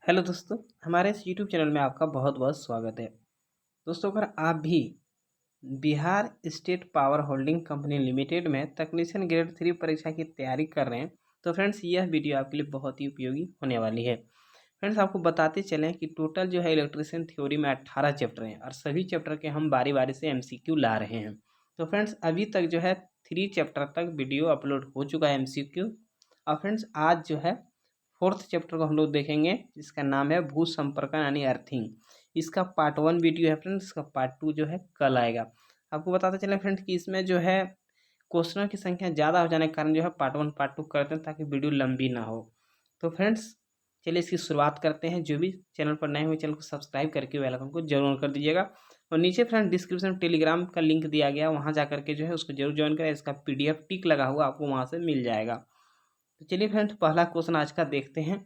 Hello दोस्तों, हमारे इस यूट्यूब चैनल में आपका बहुत बहुत स्वागत है। दोस्तों, अगर आप भी Bihar state power holding company limited में तकनीशियन ग्रेड 3 परीक्षा की तैयारी कर रहे हैं तो फ्रेंड्स यह वीडियो आपके लिए बहुत ही उपयोगी होने वाली है। फ्रेंड्स, आपको बताते चलें कि टोटल जो है इलेक्ट्रिशियन थ्योरी में 18 चैप्टर हैं और सभी चैप्टर के हम बारी बारी से एमसीक्यू ला रहे हैं। तो फ्रेंड्स, अभी तक जो है 3 चैप्टर तक वीडियो अपलोड हो चुका है एमसीक्यू। और फ्रेंड्स, आज जो है 4th चैप्टर को हम लोग देखेंगे जिसका नाम है भू संपर्कन यानी अर्थिंग। इसका पार्ट 1 वीडियो है फ्रेंड्स, इसका पार्ट 2 जो है कल आएगा। आपको बताते चलें फ्रेंड्स कि इसमें जो है क्वेश्चनों की संख्या ज़्यादा हो जाने के कारण जो है पार्ट 1 पार्ट 2 करते हैं ताकि वीडियो लंबी ना हो। तो फ्रेंड्स, चलिए इसकी शुरुआत करते हैं। जो भी चैनल पर नए हुए चैनल को सब्सक्राइब करके बेल आइकन को जरूर कर दीजिएगा। और नीचे फ्रेंड डिस्क्रिप्शन में टेलीग्राम का लिंक दिया गया, वहाँ जा करके जो है उसको जरूर ज्वाइन करें। इसका PDF टिक लगा हुआ आपको वहाँ से मिल जाएगा। तो चलिए फ्रेंड्स, पहला क्वेश्चन आज का देखते हैं।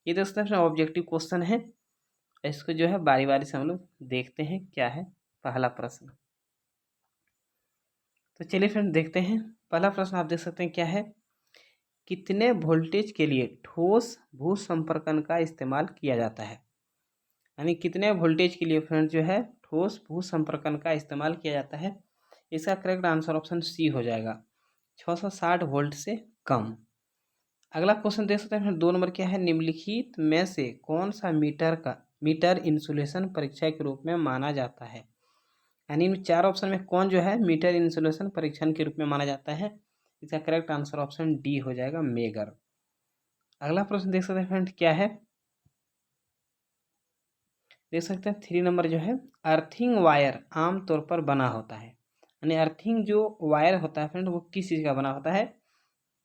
ये दोस्तों फ्रेंड ऑब्जेक्टिव क्वेश्चन है। इसको जो है बारी बारी से हम लोग देखते हैं क्या है पहला प्रश्न। तो चलिए फ्रेंड देखते हैं। पहला प्रश्न आप देख सकते हैं क्या है। कितने वोल्टेज के लिए ठोस भू संपर्कन का इस्तेमाल किया जाता है। यानी कितने वोल्टेज के लिए फ्रेंड जो है ठोस भू संपर्कन का इस्तेमाल किया जाता है। इसका करेक्ट आंसर ऑप्शन सी हो जाएगा, 660 वोल्ट से कम। अगला क्वेश्चन देख सकते हैं फिर 2 नंबर क्या है। निम्नलिखित में से कौन सा मीटर इंसुलेशन परीक्षा के रूप में माना जाता है। यानी इन 4 ऑप्शन में कौन जो है मीटर इंसुलेशन परीक्षण के रूप में माना जाता है। इसका करेक्ट आंसर ऑप्शन डी हो जाएगा, मेगर। अगला प्रश्न देख सकते हैं फ्रेंड क्या है। देख सकते हैं 3 नंबर जो है। अर्थिंग वायर आमतौर पर बना होता है। यानी अर्थिंग जो वायर होता है फ्रेंड वो किस चीज़ का बना होता है।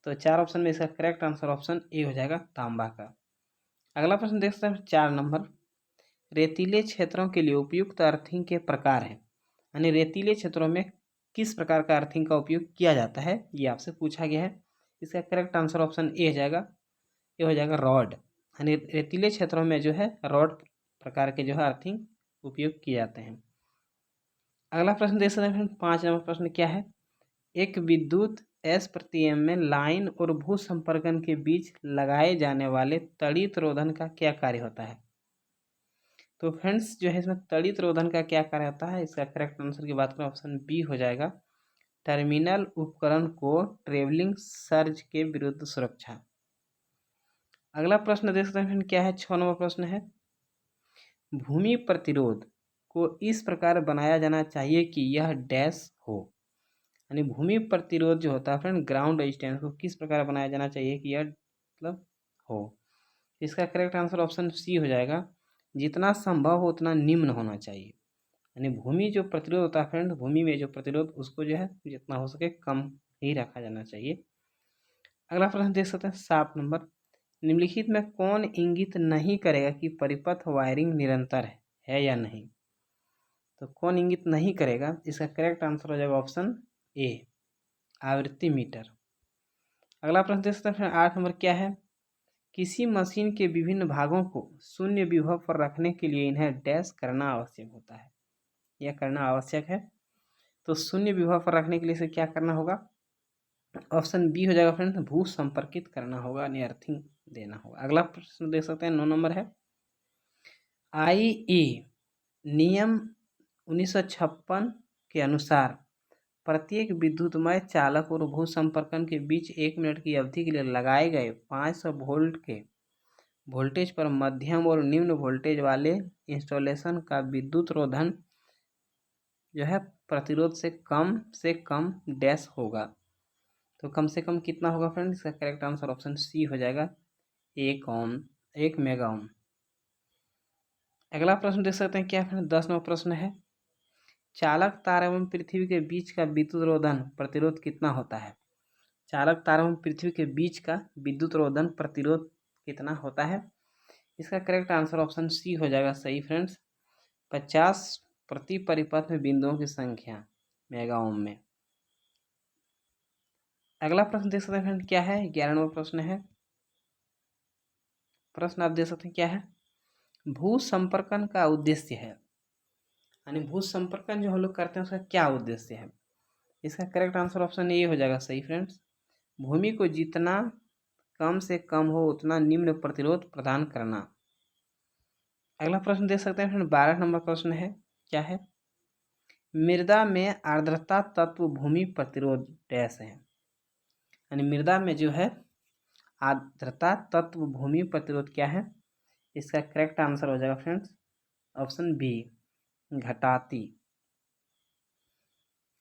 तो 4 ऑप्शन में इसका करेक्ट आंसर ऑप्शन ए हो जाएगा, तांबा का। अगला प्रश्न देख सकते हैं 4 नंबर। रेतीले क्षेत्रों के लिए उपयुक्त अर्थिंग के प्रकार हैं। यानी रेतीले क्षेत्रों में किस प्रकार का अर्थिंग का उपयोग किया जाता है, ये आपसे पूछा गया है। इसका करेक्ट आंसर ऑप्शन ए हो जाएगा, ये हो जाएगा रॉड। यानी रेतीले क्षेत्रों में जो है रॉड प्रकार के जो है अर्थिंग उपयोग किए जाते हैं। अगला प्रश्न देख सकते हैं 5 नंबर प्रश्न क्या है। एक विद्युत एस प्रति एम में लाइन और भू संपर्कन के बीच लगाए जाने वाले तड़ित रोधन का क्या कार्य होता है। तो फ्रेंड्स जो है इसमें तड़ित रोधन का क्या कार्य होता है। इसका करेक्ट आंसर की बात करें ऑप्शन बी हो जाएगा, टर्मिनल उपकरण को ट्रेवलिंग सर्ज के विरुद्ध सुरक्षा। अगला प्रश्न देख सकते हैं फ्रेंड क्या है। 6 नंबर प्रश्न है। भूमि प्रतिरोध को इस प्रकार बनाया जाना चाहिए कि यह डैश हो। यानी भूमि प्रतिरोध जो होता है फ्रेंड ग्राउंड रेजिस्टेंस को किस प्रकार बनाया जाना चाहिए कि यह मतलब हो। इसका करेक्ट आंसर ऑप्शन सी हो जाएगा, जितना संभव हो उतना निम्न होना चाहिए। यानी भूमि जो प्रतिरोध होता है फ्रेंड, भूमि में जो प्रतिरोध उसको जो है जितना हो सके कम ही रखा जाना चाहिए। अगला प्रश्न देख सकते हैं 7 नंबर। निम्नलिखित में कौन इंगित नहीं करेगा कि परिपथ वायरिंग निरंतर है या नहीं। तो कौन इंगित नहीं करेगा, इसका करेक्ट आंसर हो जाएगा ऑप्शन ए, आवृत्ति मीटर। अगला प्रश्न देख सकते हैं 8 नंबर क्या है। किसी मशीन के विभिन्न भागों को शून्य विभव पर रखने के लिए इन्हें डैश करना आवश्यक होता है। यह करना आवश्यक है। तो शून्य विभव पर रखने के लिए इसे क्या करना होगा। ऑप्शन बी हो जाएगा फ्रेंड, भू संपर्कित करना होगा यानी अर्थिंग देना होगा। अगला प्रश्न देख सकते हैं 9 नंबर है। IE नियम 1956 के अनुसार प्रत्येक विद्युतमय चालक और भू संपर्कन के बीच 1 मिनट की अवधि के लिए लगाए गए 500 वोल्ट के वोल्टेज पर मध्यम और निम्न वोल्टेज वाले इंस्टॉलेशन का विद्युत रोधन जो है प्रतिरोध से कम डैश होगा। तो कम से कम कितना होगा फ्रेंड, इसका करेक्ट आंसर ऑप्शन सी हो जाएगा, 1 मेगा ओम। अगला प्रश्न देख सकते हैं क्या फ्रेंड। 10 नंबर प्रश्न है। चालक तार एवं पृथ्वी के बीच का विद्युत रोधन प्रतिरोध कितना होता है। चालक तार एवं पृथ्वी के बीच का विद्युत रोधन प्रतिरोध कितना होता है। इसका करेक्ट आंसर ऑप्शन सी हो जाएगा, सही फ्रेंड्स, 50 प्रति परिपथ में बिंदुओं की संख्या मेगा ओम में। अगला प्रश्न देख सकते हैं फ्रेंड क्या है। 11 नंबर प्रश्न है। प्रश्न आप देख सकते हैं क्या है। भू संपर्कन का उद्देश्य है। यानी भू संपर्कन जो हम लोग करते हैं उसका क्या उद्देश्य है। इसका करेक्ट आंसर ऑप्शन ए हो जाएगा, सही फ्रेंड्स, भूमि को जितना कम से कम हो उतना निम्न प्रतिरोध प्रदान करना। अगला प्रश्न देख सकते हैं फ्रेंड, 12 नंबर प्रश्न है, क्या है? मृदा में आर्द्रता तत्व भूमि प्रतिरोध डैश है। यानी मृदा में जो है आर्द्रता तत्व भूमि प्रतिरोध क्या है? इसका करेक्ट आंसर हो जाएगा फ्रेंड्स ऑप्शन बी, घटाती।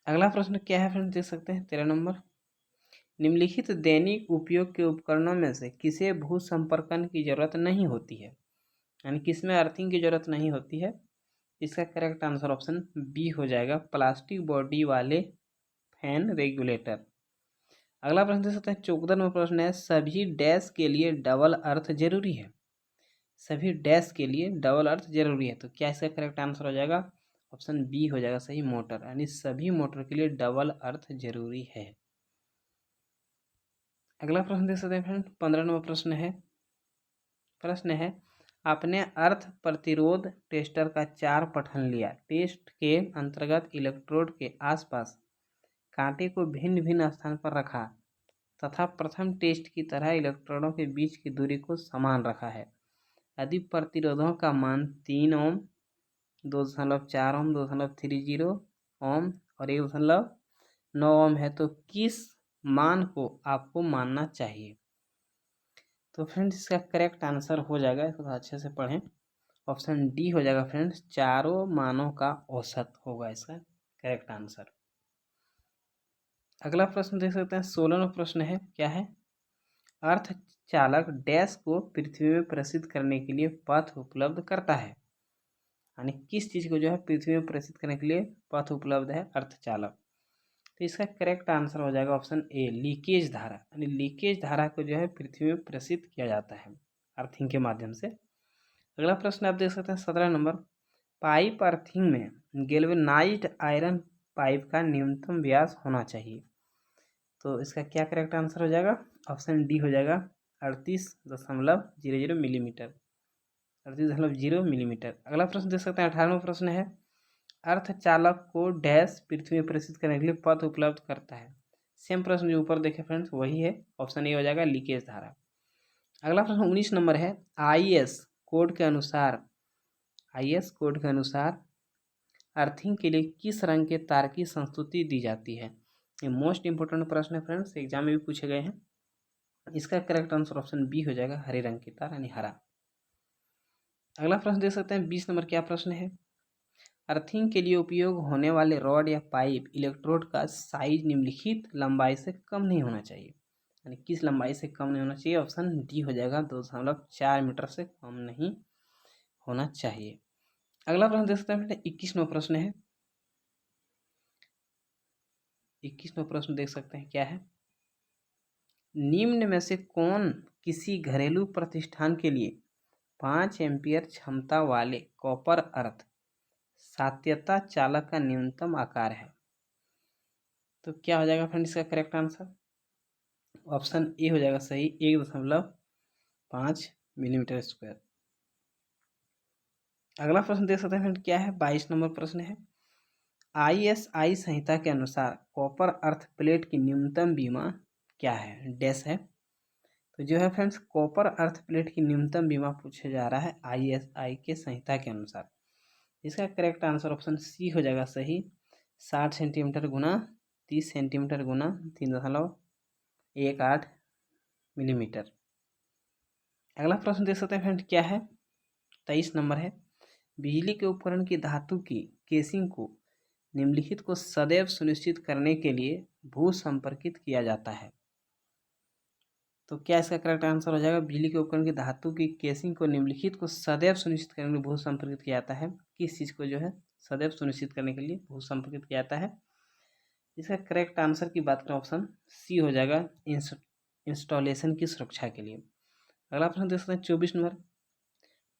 अगला प्रश्न क्या है फ्रेंड्स, देख सकते हैं 13 नंबर, निम्नलिखित दैनिक उपयोग के उपकरणों में से किसे भू संपर्कन की जरूरत नहीं होती है? यानी किसमें अर्थिंग की जरूरत नहीं होती है? इसका करेक्ट आंसर ऑप्शन बी हो जाएगा, प्लास्टिक बॉडी वाले फैन रेगुलेटर। अगला प्रश्न देख सकते हैं 14 नंबर प्रश्न है, सभी डैश के लिए डबल अर्थ जरूरी है। सभी डैश के लिए डबल अर्थ जरूरी है, तो क्या इसका करेक्ट आंसर हो जाएगा? ऑप्शन बी हो जाएगा सही, मोटर। यानी सभी मोटर के लिए डबल अर्थ जरूरी है। अगला प्रश्न देख सकते हैं फ्रेंड, 15 नंबर प्रश्न है, आपने अर्थ प्रतिरोध टेस्टर का 4 पठन लिया। टेस्ट के अंतर्गत इलेक्ट्रोड के आसपास कांटे को भिन्न भिन्न स्थान पर रखा तथा प्रथम टेस्ट की तरह इलेक्ट्रोडों के बीच की दूरी को समान रखा है। यदि प्रतिरोधों का मान 3 ओम, 2.4 ओम, 2.30 ओम और 1.9 ओम है तो किस मान को आपको मानना चाहिए? तो फ्रेंड्स इसका करेक्ट आंसर हो जाएगा, इसको अच्छे से पढ़ें, ऑप्शन डी हो जाएगा फ्रेंड्स, चारों मानों का औसत होगा इसका करेक्ट आंसर। अगला प्रश्न देख सकते हैं 16वां प्रश्न है, क्या है? अर्थ चालक डैश को पृथ्वी में प्रेषित करने के लिए पथ उपलब्ध करता है। यानी किस चीज़ को जो है पृथ्वी में प्रेषित करने के लिए पथ उपलब्ध है अर्धचालक? तो इसका करेक्ट आंसर हो जाएगा ऑप्शन ए, लीकेज धारा। यानी लीकेज धारा को जो है पृथ्वी में प्रेषित किया जाता है अर्थिंग के माध्यम से। अगला प्रश्न आप देख सकते हैं 17 नंबर, पाइप अर्थिंग में गैल्वेनाइज्ड आयरन पाइप का न्यूनतम व्यास होना चाहिए। तो इसका क्या करेक्ट आंसर हो जाएगा? ऑप्शन डी हो जाएगा 38.00 मिलीमीटर, 38.0 मिलीमीटर। अगला प्रश्न देख सकते हैं 18वां प्रश्न है, अर्धचालक को डैश पृथ्वी में प्रेषित करने के लिए पथ उपलब्ध करता है। सेम प्रश्न जो ऊपर देखे फ्रेंड्स वही है, ऑप्शन ए हो जाएगा लीकेज धारा। अगला प्रश्न 19 नंबर है, आईएस कोड के अनुसार अर्थिंग के लिए किस रंग के तार की संस्तुति दी जाती है? ये मोस्ट इंपोर्टेंट प्रश्न है फ्रेंड्स, एग्जाम में भी पूछे गए हैं। इसका करेक्ट आंसर ऑप्शन बी हो जाएगा, हरे रंग की तार यानी हरा। अगला प्रश्न देख सकते हैं 20 नंबर, क्या प्रश्न है? अर्थिंग के लिए उपयोग होने वाले रॉड या पाइप इलेक्ट्रोड का साइज निम्नलिखित लंबाई से कम नहीं होना चाहिए। यानी किस लंबाई से कम नहीं होना चाहिए? ऑप्शन डी हो जाएगा, 2.4 मीटर से कम नहीं होना चाहिए। अगला प्रश्न देख सकते हैं 21वां प्रश्न है, 21वां प्रश्न देख सकते हैं, क्या है? निम्न में से कौन किसी घरेलू प्रतिष्ठान के लिए 5 एम्पियर क्षमता वाले कॉपर अर्थ सात्यता चालक का न्यूनतम आकार है? तो क्या हो जाएगा फ्रेंड इसका करेक्ट आंसर? ऑप्शन ए हो जाएगा सही, 1.5 मिलीमीटर स्क्वायर। अगला प्रश्न देख सकते हैं फ्रेंड, क्या है? 22 नंबर प्रश्न है, आईएसआई संहिता के अनुसार कॉपर अर्थ प्लेट की न्यूनतम बीमा क्या है? डैश है। तो जो है फ्रेंड्स कॉपर अर्थ प्लेट की न्यूनतम बीमा पूछा जा रहा है आईएसआई के संहिता के अनुसार। इसका करेक्ट आंसर ऑप्शन सी हो जाएगा सही, 60 सेंटीमीटर गुना 30 सेंटीमीटर गुना 3.18 मिलीमीटर। अगला प्रश्न देख सकते हैं फ्रेंड, क्या है? 23 नंबर है, बिजली के उपकरण की धातु की केसिंग को निम्नलिखित को सदैव सुनिश्चित करने के लिए भू संपर्कित किया जाता है। तो क्या इसका करेक्ट आंसर हो जाएगा? बिजली के उपकरण की धातु की केसिंग को निम्नलिखित को सदैव सुनिश्चित करने के लिए भू संपर्कित किया जाता है। किस चीज़ को जो है सदैव सुनिश्चित करने के लिए भू संपर्कित किया जाता है? इसका करेक्ट आंसर की बात करें ऑप्शन सी हो जाएगा, इंस्टॉलेशन की सुरक्षा के लिए। अगला प्रश्न देख सकते हैं 24 नंबर,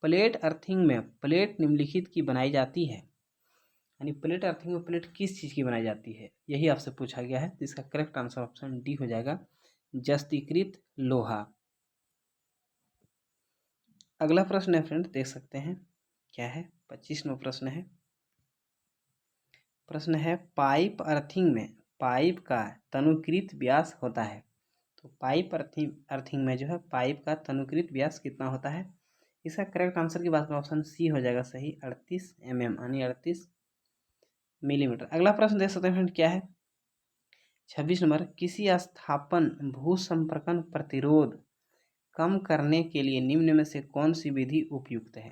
प्लेट अर्थिंग में प्लेट निम्नलिखित की बनाई जाती है। यानी प्लेट अर्थिंग में प्लेट किस चीज़ की बनाई जाती है, यही आपसे पूछा गया है। इसका करेक्ट आंसर ऑप्शन डी हो जाएगा, जस्तीकृत लोहा। अगला प्रश्न है फ्रेंड, देख सकते हैं, क्या है? 25वां प्रश्न है, पाइप अर्थिंग में पाइप का तनुकृत व्यास होता है। तो पाइप अर्थिंग में जो है पाइप का तनुकृत व्यास कितना होता है? इसका करेक्ट आंसर की बात करें ऑप्शन सी हो जाएगा सही, 38 mm यानी 38 मिलीमीटर। अगला प्रश्न देख सकते हैं फ्रेंड क्या है, 26 नंबर, किसी स्थापन भूसंपर्कन प्रतिरोध कम करने के लिए निम्न में से कौन सी विधि उपयुक्त है।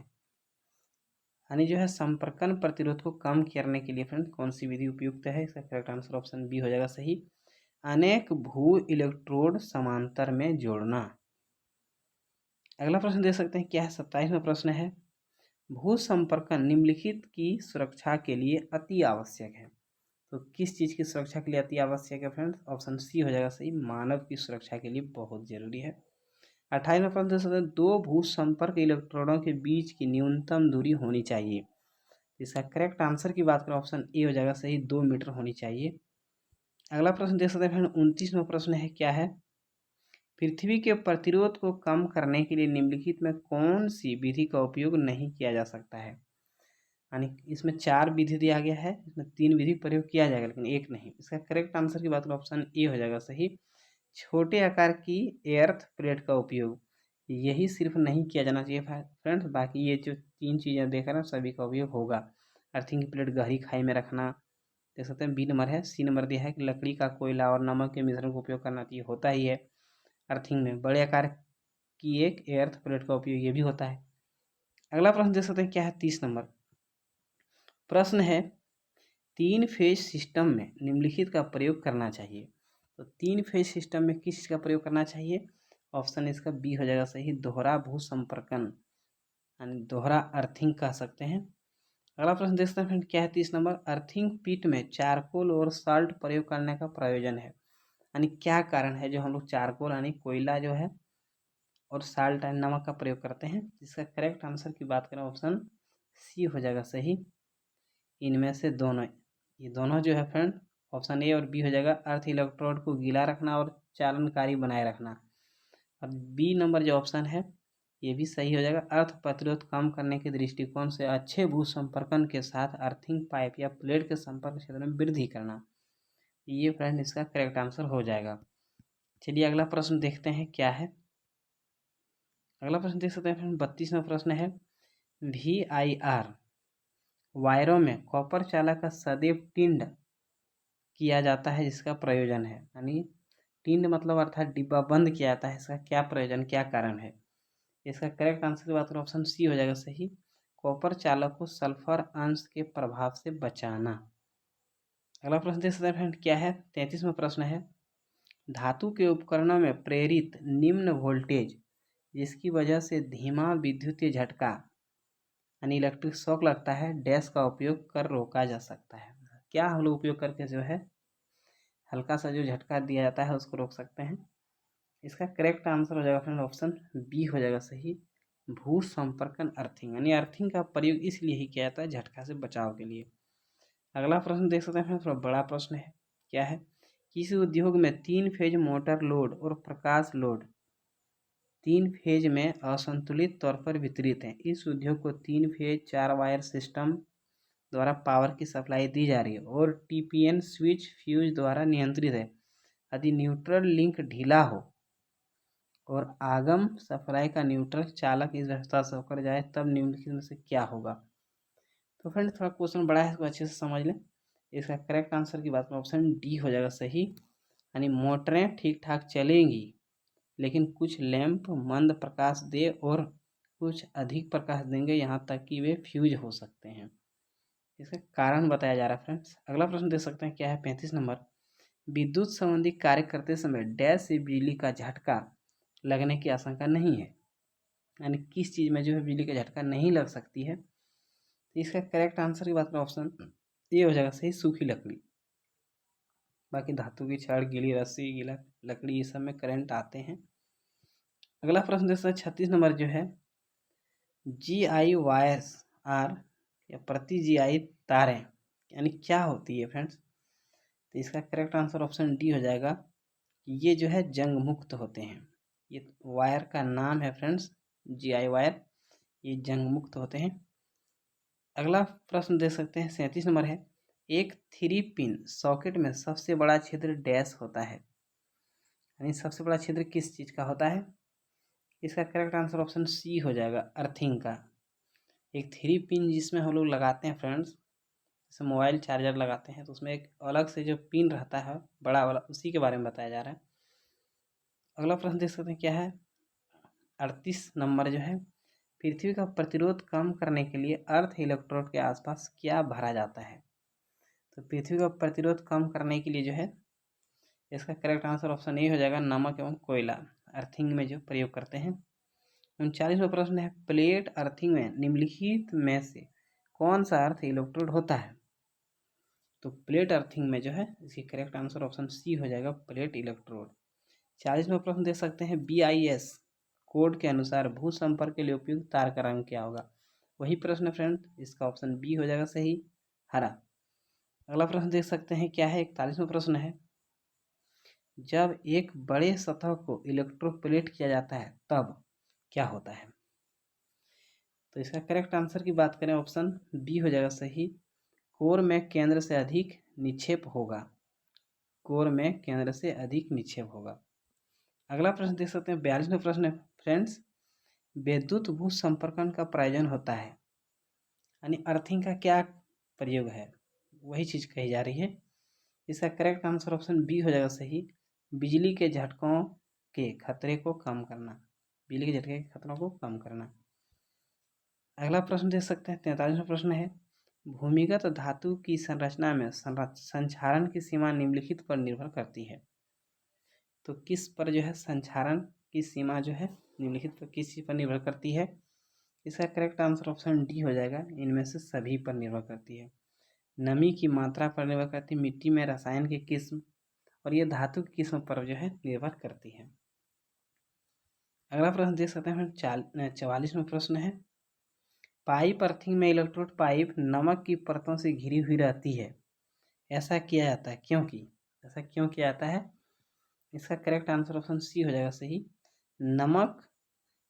यानी जो है संपर्कन प्रतिरोध को कम करने के लिए फ्रेंड कौन सी विधि उपयुक्त है। इसका करेक्ट आंसर ऑप्शन बी हो जाएगा सही, अनेक भू इलेक्ट्रोड समांतर में जोड़ना। अगला प्रश्न देख सकते हैं क्या है, 27वां प्रश्न है, भू संपर्कन निम्नलिखित की सुरक्षा के लिए अति आवश्यक है। तो किस चीज़ की सुरक्षा के लिए अति आवश्यक है फ्रेंड्स, ऑप्शन सी हो जाएगा सही, मानव की सुरक्षा के लिए बहुत जरूरी है। 28वां प्रश्न देख सकते हैं, दो भू संपर्क इलेक्ट्रोडों के बीच की न्यूनतम दूरी होनी चाहिए। इसका करेक्ट आंसर की बात करें ऑप्शन ए हो जाएगा सही, 2 मीटर होनी चाहिए। अगला प्रश्न देख सकते हैं फ्रेंड 29वां प्रश्न है क्या है, पृथ्वी के प्रतिरोध को कम करने के लिए निम्नलिखित में कौन सी विधि का उपयोग नहीं किया जा सकता है। यानी इसमें 4 विधि दिया गया है, इसमें 3 विधि प्रयोग किया जाएगा लेकिन एक नहीं। इसका करेक्ट आंसर की बात करें ऑप्शन ए हो जाएगा सही, छोटे आकार की एर्थ प्लेट का उपयोग, यही सिर्फ नहीं किया जाना चाहिए फ्रेंड्स, बाकी ये जो 3 चीज़ें देख रहे हैं सभी का उपयोग होगा। अर्थिंग की प्लेट गहरी खाई में रखना, देख सकते हैं बी नंबर है। सी नंबर दिया है कि लकड़ी का कोयला और नमक के मिश्रण का उपयोग करना चाहिए, होता ही है। अर्थिंग में बड़े आकार की एक एर्थ प्लेट का उपयोग ये भी होता है। अगला प्रश्न देख सकते हैं क्या है, 30 नंबर प्रश्न है, 3 फेज सिस्टम में निम्नलिखित का प्रयोग करना चाहिए। तो 3 फेज सिस्टम में किस चीज़ का प्रयोग करना चाहिए, ऑप्शन इसका बी हो जाएगा सही, दोहरा भू संपर्कन यानी दोहरा अर्थिंग कह सकते हैं। अगला प्रश्न देखते हैं फ्रेंड क्या है, 30 नंबर, अर्थिंग पिट में चारकोल और साल्ट प्रयोग करने का प्रयोजन है। यानी क्या कारण है जो हम लोग चारकोल यानी कोयला जो है और साल्ट यानी नमक का प्रयोग करते हैं। इसका करेक्ट आंसर की बात करें ऑप्शन सी हो जाएगा सही, इनमें से दोनों, ये दोनों जो है फ्रेंड ऑप्शन ए और बी हो जाएगा, अर्थ इलेक्ट्रोड को गीला रखना और चालनकारी बनाए रखना। और बी नंबर जो ऑप्शन है ये भी सही हो जाएगा, अर्थ प्रतिरोध कम करने के दृष्टिकोण से अच्छे भू संपर्कन के साथ अर्थिंग पाइप या प्लेट के संपर्क क्षेत्र में वृद्धि करना, ये फ्रेंड इसका करेक्ट आंसर हो जाएगा। चलिए अगला प्रश्न देखते हैं क्या है। अगला प्रश्न देख सकते हैं फ्रेंड 32वां प्रश्न है, VIR वायरों में कॉपर चालक का सदैव टिंड किया जाता है, जिसका प्रयोजन है। यानी टिंड मतलब अर्थात डिब्बा बंद किया जाता है, इसका क्या प्रयोजन क्या कारण है। इसका करेक्ट आंसर की बात करें ऑप्शन सी हो जाएगा सही, कॉपर चालक को सल्फर अंश के प्रभाव से बचाना। अगला प्रश्न देख सकते हैं फ्रेंड क्या है, 33वां प्रश्न है, धातु के उपकरणों में प्रेरित निम्न वोल्टेज जिसकी वजह से धीमा विद्युतीय झटका यानी इलेक्ट्रिक शॉक लगता है, डैश का उपयोग कर रोका जा सकता है। क्या हम लोग उपयोग करके जो है हल्का सा जो झटका दिया जाता है उसको रोक सकते हैं। इसका करेक्ट आंसर हो जाएगा फ्रेंड ऑप्शन बी हो जाएगा सही, भू संपर्कन अर्थिंग यानी अर्थिंग का प्रयोग इसलिए ही किया जाता है झटका से बचाव के लिए। अगला प्रश्न देख सकते हैं थोड़ा बड़ा प्रश्न है क्या है, किसी उद्योग में 3 फेज मोटर लोड और प्रकाश लोड 3 फेज में असंतुलित तौर पर वितरित है, इस उद्योग को 3 फेज 4 वायर सिस्टम द्वारा पावर की सप्लाई दी जा रही है और TPN स्विच फ्यूज द्वारा नियंत्रित है। यदि न्यूट्रल लिंक ढीला हो और आगम सप्लाई का न्यूट्रल चालक इस व्यवस्था से होकर जाए तब निम्नलिखित में से क्या होगा। तो फ्रेंड थोड़ा क्वेश्चन बड़ा है, इसको अच्छे से समझ लें। इसका करेक्ट आंसर की बात में ऑप्शन डी हो जाएगा सही, यानी मोटरें ठीक ठाक चलेंगी लेकिन कुछ लैंप मंद प्रकाश दे और कुछ अधिक प्रकाश देंगे यहाँ तक कि वे फ्यूज हो सकते हैं। इसका कारण बताया जा रहा है फ्रेंड्स। अगला प्रश्न देख सकते हैं क्या है, 35 नंबर, विद्युत संबंधी कार्य करते समय डैश से बिजली का झटका लगने की आशंका नहीं है। यानी किस चीज़ में जो है बिजली का झटका नहीं लग सकती है। तो इसका करेक्ट आंसर की बात करें ऑप्शन ये हो जाएगा सही, सूखी लकड़ी। बाकी धातु की छड़, गीली रस्सी, गीला लकड़ी, ये सब में करंट आते हैं। अगला प्रश्न देखते हैं 36 नंबर जो है, GI वायर्स आर या प्रति GI तारें यानी क्या होती है फ्रेंड्स। तो इसका करेक्ट आंसर ऑप्शन डी हो जाएगा, ये जो है जंग मुक्त होते हैं। ये वायर का नाम है फ्रेंड्स, GI वायर, ये जंग मुक्त होते हैं। अगला प्रश्न देख सकते हैं 37 नंबर है, एक 3 पिन सॉकेट में सबसे बड़ा छिद्र डैश होता है। यानी सबसे बड़ा छिद्र किस चीज़ का होता है, इसका करेक्ट आंसर ऑप्शन सी हो जाएगा, अर्थिंग का। एक 3 पिन जिसमें हम लोग लगाते हैं फ्रेंड्स, जैसे मोबाइल चार्जर लगाते हैं तो उसमें एक अलग से जो पिन रहता है बड़ा वाला, उसी के बारे में बताया जा रहा है। अगला प्रश्न देख सकते हैं क्या है, 38 नंबर जो है, पृथ्वी का प्रतिरोध कम करने के लिए अर्थ इलेक्ट्रोड के आसपास क्या भरा जाता है। तो पृथ्वी का प्रतिरोध कम करने के लिए जो है, इसका करेक्ट आंसर ऑप्शन ए हो जाएगा, नमक एवं कोयला अर्थिंग में जो प्रयोग करते हैं। 39वां प्रश्न है, प्लेट अर्थिंग में निम्नलिखित में से कौन सा अर्थ इलेक्ट्रोड होता है। तो प्लेट अर्थिंग में जो है इसकी करेक्ट आंसर ऑप्शन सी हो जाएगा, प्लेट इलेक्ट्रोड। 40वां प्रश्न देख सकते हैं, BIS कोड के अनुसार भू संपर्क के लिए उपयुक्त तार का रंग क्या होगा। वही प्रश्न फ्रेंड, इसका ऑप्शन बी हो जाएगा सही, हरा। अगला प्रश्न देख सकते हैं क्या है, 41वां प्रश्न है, जब एक बड़े सतह को इलेक्ट्रोप्लेट किया जाता है तब क्या होता है। तो इसका करेक्ट आंसर की बात करें, ऑप्शन बी हो जाएगा सही, कोर में केंद्र से अधिक निक्षेप होगा, कोर में केंद्र से अधिक निक्षेप होगा। अगला प्रश्न देख सकते हैं, 42वां प्रश्न है फ्रेंड्स, विद्युत भू संपर्कन का प्रयोजन होता है, यानी अर्थिंग का क्या प्रयोग है, वही चीज़ कही जा रही है। इसका करेक्ट आंसर ऑप्शन बी हो जाएगा सही, बिजली के झटकों के खतरे को कम करना, बिजली के झटके के खतरों को कम करना। अगला प्रश्न देख सकते हैं, 43वां प्रश्न है, भूमिगत धातु की संरचना में संक्षारण की सीमा निम्नलिखित पर निर्भर करती है। तो किस पर जो है संक्षारण की सीमा जो है निम्नलिखित पर किस चीज़ पर निर्भर करती है। इसका करेक्ट आंसर ऑप्शन डी हो जाएगा, इनमें से सभी पर निर्भर करती है। नमी की मात्रा पर निर्भर करती है, मिट्टी में रसायन की किस्म, और ये धातु की किस्म पर जो है निर्भर करती है। अगला प्रश्न देख सकते हैं, 44वां प्रश्न है, पाइप अर्थिंग में इलेक्ट्रोड पाइप नमक की परतों से घिरी हुई रहती है, ऐसा किया जाता है क्योंकि, ऐसा क्यों किया जाता है। इसका करेक्ट आंसर ऑप्शन सी हो जाएगा सही, नमक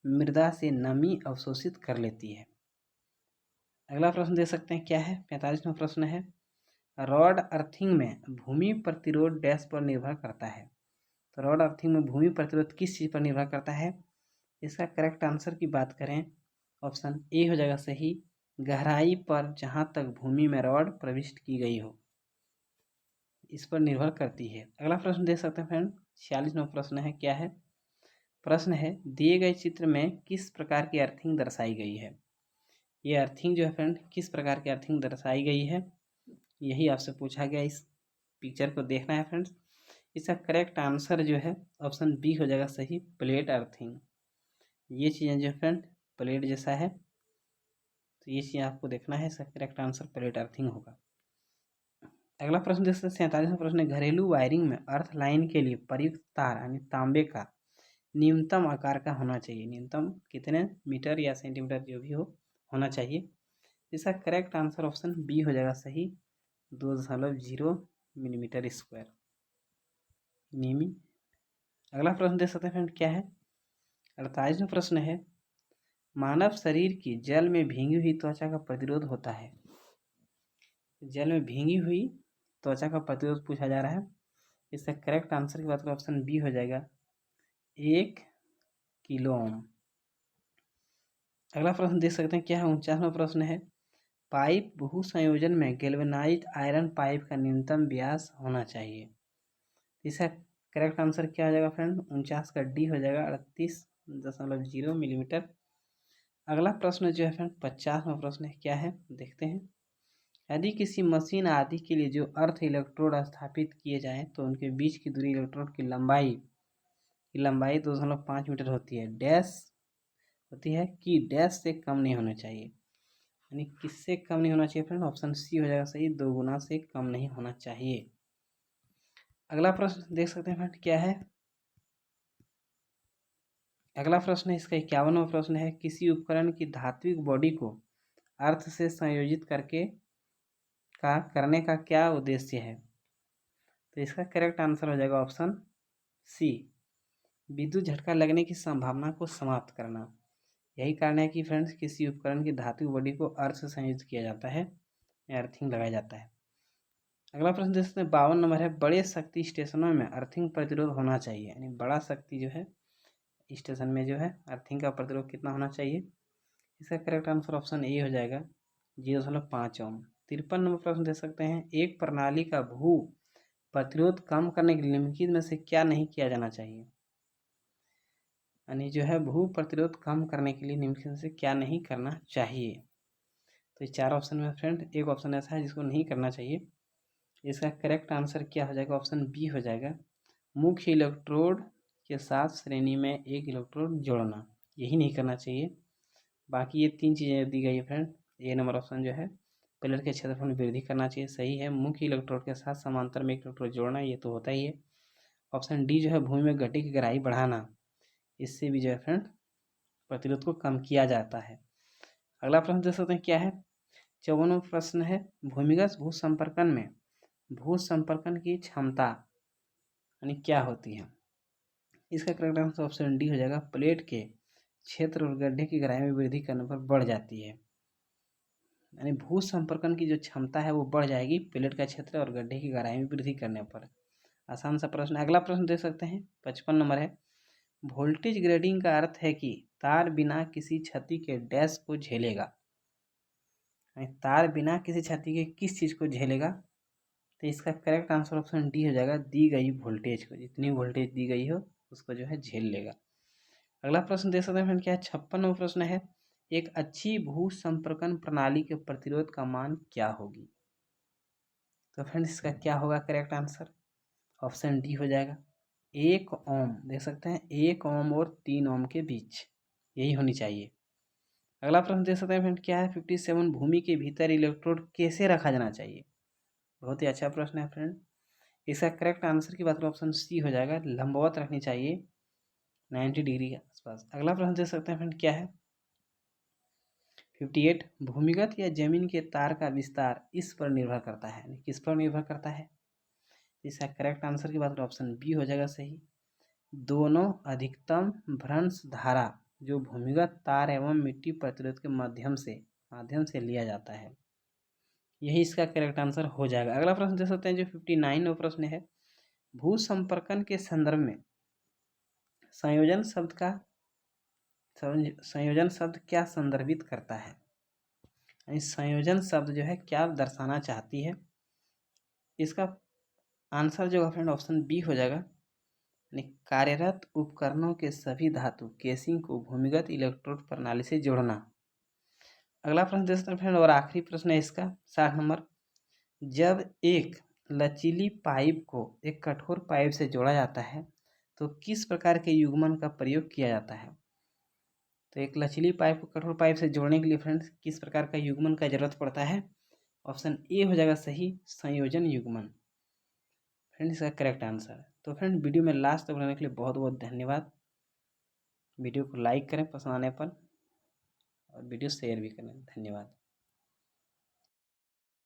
मृदा से नमी अवशोषित कर लेती है। अगला प्रश्न देख सकते हैं क्या है, 45वां प्रश्न है, रॉड अर्थिंग में भूमि प्रतिरोध डैश पर निर्भर करता है। तो रॉड अर्थिंग में भूमि प्रतिरोध किस चीज़ पर निर्भर करता है। इसका करेक्ट आंसर की बात करें, ऑप्शन ए हो जाएगा सही, गहराई पर जहाँ तक भूमि में रॉड प्रविष्ट की गई हो, इस पर निर्भर करती है। अगला प्रश्न देख सकते हैं फ्रेंड, 46वां प्रश्न है क्या है, प्रश्न है, दिए गए चित्र में किस प्रकार की अर्थिंग दर्शाई गई है। ये अर्थिंग जो है फ्रेंड किस प्रकार की अर्थिंग दर्शाई गई है, यही आपसे पूछा गया। इस पिक्चर को देखना है फ्रेंड्स। इसका करेक्ट आंसर जो है ऑप्शन बी हो जाएगा सही, प्लेट अर्थिंग। ये चीज़ें जो फ्रेंड प्लेट जैसा है, तो ये चीज़ आपको देखना है, इसका करेक्ट आंसर प्लेट अर्थिंग होगा। अगला प्रश्न देख सकते हैं, 47वां प्रश्न है, घरेलू वायरिंग में अर्थ लाइन के लिए प्रयुक्त तार यानी तांबे का न्यूनतम आकार का होना चाहिए, न्यूनतम कितने मीटर या सेंटीमीटर जो भी हो होना चाहिए। इसका करेक्ट आंसर ऑप्शन बी हो जाएगा सही, 2.0 मिलीमीटर स्क्वायर मिमी। अगला प्रश्न देख सकते हैं फ्रेंड क्या है, 48वां प्रश्न है, मानव शरीर की जल में भींगी हुई त्वचा का प्रतिरोध होता है। जल में भींगी हुई त्वचा का प्रतिरोध पूछा जा रहा है। इसका करेक्ट आंसर की बात करें, ऑप्शन बी हो जाएगा 1 किलो ओम। अगला प्रश्न देख सकते हैं क्या है, 49वां प्रश्न है, पाइप बहु संयोजन में गैल्वेनाइज्ड आयरन पाइप का न्यूनतम व्यास होना चाहिए। इसका करेक्ट आंसर क्या हो जाएगा फ्रेंड, 49 का डी हो जाएगा, 38.0 मिलीमीटर। अगला प्रश्न जो है फ्रेंड 50वां प्रश्न है क्या है, देखते हैं, यदि किसी मशीन आदि के लिए जो अर्थ इलेक्ट्रोड स्थापित किए जाएं तो उनके बीच की दूरी इलेक्ट्रोड की लंबाई 2.5 मीटर होती है, डैश होती है कि डैश से कम नहीं होना चाहिए, यानी किससे कम नहीं होना चाहिए फ्रेंड, ऑप्शन सी हो जाएगा सही, 2 गुना से कम नहीं होना चाहिए। अगला प्रश्न देख सकते हैं फ्रेंड क्या है, अगला प्रश्न है इसका 51वां प्रश्न है, किसी उपकरण की धात्विक बॉडी को अर्थ से संयोजित करने का क्या उद्देश्य है। तो इसका करेक्ट आंसर हो जाएगा ऑप्शन सी, विद्युत झटका लगने की संभावना को समाप्त करना। यही कारण है कि फ्रेंड्स किसी उपकरण की धात्विक बॉडी को अर्थ से संयोजित किया जाता है या अर्थिंग लगाया जाता है। अगला प्रश्न देख सकते हैं, 52 नंबर है, बड़े शक्ति स्टेशनों में अर्थिंग प्रतिरोध होना चाहिए, यानी बड़ा शक्ति जो है स्टेशन में जो है अर्थिंग का प्रतिरोध कितना होना चाहिए। इसका करेक्ट आंसर ऑप्शन ए हो जाएगा 0.5 ओम। 53 नंबर प्रश्न दे सकते हैं, एक प्रणाली का भू प्रतिरोध कम करने के लिए निम्नलिखित में से क्या नहीं किया जाना चाहिए। यानी जो है भू प्रतिरोध कम करने के लिए निम्नलिखित में से क्या नहीं करना चाहिए। तो ये 4 ऑप्शन में फ्रेंड एक ऑप्शन ऐसा है जिसको नहीं करना चाहिए। इसका करेक्ट आंसर क्या हो जाएगा, ऑप्शन बी हो जाएगा, मुख्य इलेक्ट्रोड के साथ श्रेणी में एक इलेक्ट्रोड जोड़ना, यही नहीं करना चाहिए। बाकी ये 3 चीज़ें दी गई है फ्रेंड। ए नंबर ऑप्शन जो है प्लेट के क्षेत्रफल में वृद्धि करना चाहिए, सही है। मुख्य इलेक्ट्रोड के साथ समांतर में एक इलेक्ट्रोड जोड़ना, ये तो होता ही है। ऑप्शन डी जो है भूमि में गड्ढे की गहराई बढ़ाना, इससे भी जो है फ्रेंड प्रतिरोध को कम किया जाता है। अगला प्रश्न देख सकते हैं क्या है, 54वां प्रश्न है, भूमिगत भू संपर्कन में भू संपर्कन की क्षमता यानी क्या होती है। इसका करेक्ट आंसर ऑप्शन डी हो जाएगा, प्लेट के क्षेत्र और गड्ढे की गहराई में वृद्धि करने पर बढ़ जाती है। यानी भू संपर्कन की जो क्षमता है वो बढ़ जाएगी प्लेट का क्षेत्र और गड्ढे की गहराई में वृद्धि करने पर। आसान सा प्रश्न। अगला प्रश्न देख सकते हैं 55 नंबर है, वोल्टेज ग्रेडिंग का अर्थ है कि तार बिना किसी क्षति के डैश को झेलेगा। तार बिना किसी क्षति के किस चीज़ को झेलेगा। तो इसका करेक्ट आंसर ऑप्शन डी हो जाएगा, दी गई वोल्टेज को, जितनी वोल्टेज दी गई हो उसको जो है झेल लेगा। अगला प्रश्न देख सकते हैं फ्रेंड क्या है, 56वां प्रश्न है, एक अच्छी भू संपर्कन प्रणाली के प्रतिरोध का मान क्या होगी। तो फ्रेंड्स इसका क्या होगा करेक्ट आंसर, ऑप्शन डी हो जाएगा 1 ओम। देख सकते हैं 1 ओम और 3 ओम के बीच, यही होनी चाहिए। अगला प्रश्न देख सकते हैं फ्रेंड क्या है, 57 भूमि के भीतर इलेक्ट्रोड कैसे रखा जाना चाहिए। बहुत ही अच्छा प्रश्न है फ्रेंड। इसका करेक्ट आंसर की बात करें ऑप्शन सी हो जाएगा, लंबवत रखनी चाहिए 90 डिग्री के आसपास। अगला प्रश्न देख सकते हैं फ्रेंड क्या है, 58 भूमिगत या जमीन के तार का विस्तार इस पर निर्भर करता है, किस पर निर्भर करता है। इसका करेक्ट आंसर की बात करें ऑप्शन बी हो जाएगा सही, दोनों अधिकतम भ्रंश धारा जो भूमिगत तार एवं मिट्टी प्रतिरोध के माध्यम से लिया जाता है, यही इसका करेक्ट आंसर हो जाएगा। अगला प्रश्न देख सकते हैं जो 59वां प्रश्न है, भू संपर्कन के संदर्भ में संयोजन शब्द क्या संदर्भित करता है। संयोजन शब्द जो है क्या दर्शाना चाहती है। इसका आंसर जो है फ्रेंड ऑप्शन बी हो जाएगा, यानी कार्यरत उपकरणों के सभी धातु केसिंग को भूमिगत इलेक्ट्रोड प्रणाली से जोड़ना। अगला प्रश्न देख सकते हैं फ्रेंड और आखिरी प्रश्न है इसका 60 नंबर, जब एक लचीली पाइप को एक कठोर पाइप से जोड़ा जाता है तो किस प्रकार के युग्मन का प्रयोग किया जाता है। तो एक लचीली पाइप को कठोर पाइप से जोड़ने के लिए फ्रेंड्स किस प्रकार का युग्मन का जरूरत पड़ता है। ऑप्शन ए हो जाएगा सही, संयोजन युग्मन फ्रेंड्स इसका करेक्ट आंसर है। तो फ्रेंड वीडियो में लास्ट तक रहने के लिए बहुत बहुत धन्यवाद। वीडियो को लाइक करें पसंद आने पर और वीडियो शेयर भी करें। धन्यवाद।